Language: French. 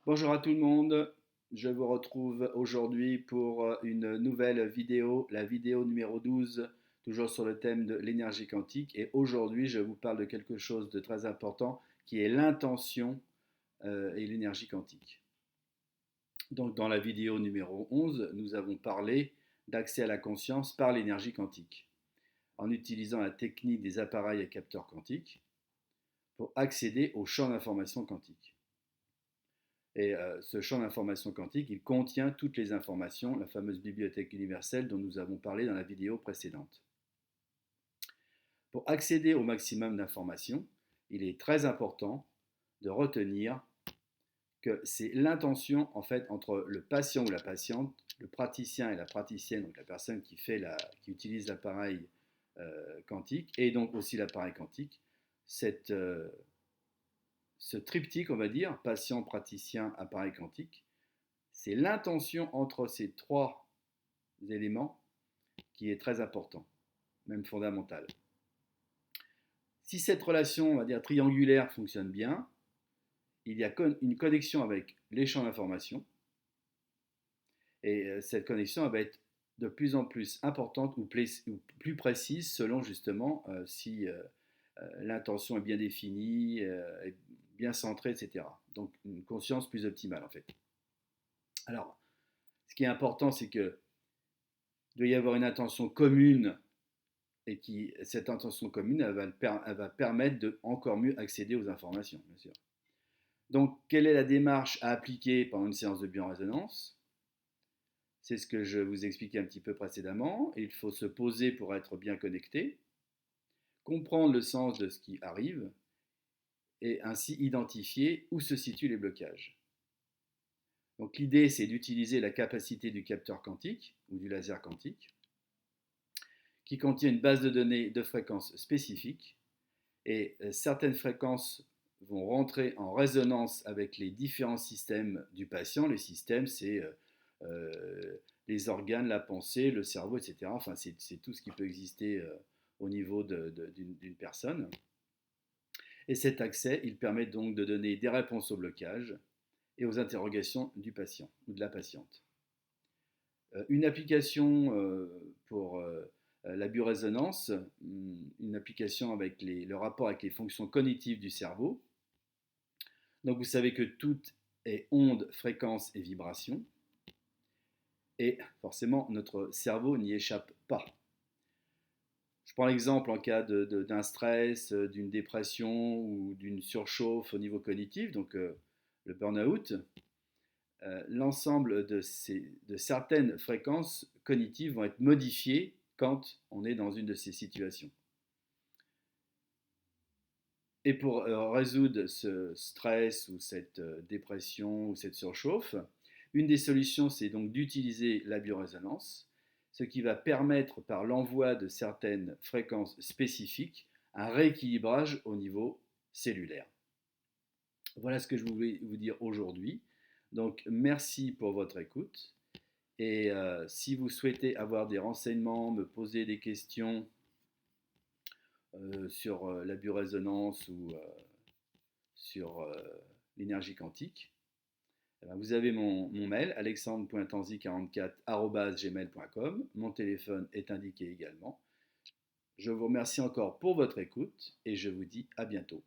Bonjour à tout le monde, je vous retrouve aujourd'hui pour une nouvelle vidéo, la vidéo numéro 12, toujours sur le thème de l'énergie quantique. Et aujourd'hui, je vous parle de quelque chose de très important qui est l'intention et l'énergie quantique. Donc, dans la vidéo numéro 11, nous avons parlé d'accès à la conscience par l'énergie quantique, en utilisant la technique des appareils à capteurs quantiques pour accéder au champ d'information quantique. Et ce champ d'information quantique, il contient toutes les informations, la fameuse bibliothèque universelle dont nous avons parlé dans la vidéo précédente. Pour accéder au maximum d'informations, il est très important de retenir que c'est l'intention en fait entre le patient ou la patiente, le praticien et la praticienne, donc la personne qui utilise l'appareil quantique et donc aussi l'appareil quantique, ce triptyque, on va dire, patient, praticien, appareil quantique, c'est l'intention entre ces trois éléments qui est très important, même fondamental. Si cette relation, on va dire, triangulaire fonctionne bien, il y a une connexion avec les champs d'information, et cette connexion va être de plus en plus importante ou plus précise selon justement si l'intention est bien définie, est bien centrée, etc. Donc une conscience plus optimale en fait. Alors, ce qui est important, c'est qu'il doit y avoir une intention commune et cette intention commune, elle va permettre de encore mieux accéder aux informations, bien sûr. Donc, quelle est la démarche à appliquer pendant une séance de biorésonance? C'est ce que je vous expliquais un petit peu précédemment. Il faut se poser pour être bien connecté, comprendre le sens de ce qui arrive et ainsi identifier où se situent les blocages. Donc l'idée, c'est d'utiliser la capacité du capteur quantique ou du laser quantique qui contient une base de données de fréquences spécifiques et certaines fréquences vont rentrer en résonance avec les différents systèmes du patient. Les systèmes, c'est les organes, la pensée, le cerveau, etc. Enfin, c'est tout ce qui peut exister au niveau d'une personne. Et cet accès, il permet donc de donner des réponses aux blocages et aux interrogations du patient ou de la patiente. Une application pour la biorésonance, une application avec le rapport avec les fonctions cognitives du cerveau. Donc vous savez que tout est onde, fréquence et vibration. Et forcément, notre cerveau n'y échappe pas. Je prends l'exemple en cas d'un stress, d'une dépression ou d'une surchauffe au niveau cognitif, donc le burn-out. L'ensemble de certaines fréquences cognitives vont être modifiées quand on est dans une de ces situations. Et pour résoudre ce stress ou cette dépression ou cette surchauffe, une des solutions, c'est donc d'utiliser la biorésonance, ce qui va permettre par l'envoi de certaines fréquences spécifiques un rééquilibrage au niveau cellulaire. Voilà ce que je voulais vous dire aujourd'hui. Donc merci pour votre écoute. Et si vous souhaitez avoir des renseignements, me poser des questions sur la biorésonance ou sur l'énergie quantique, vous avez mon mail, alexandre.tanzi44@gmail.com. Mon téléphone est indiqué également. Je vous remercie encore pour votre écoute et je vous dis à bientôt.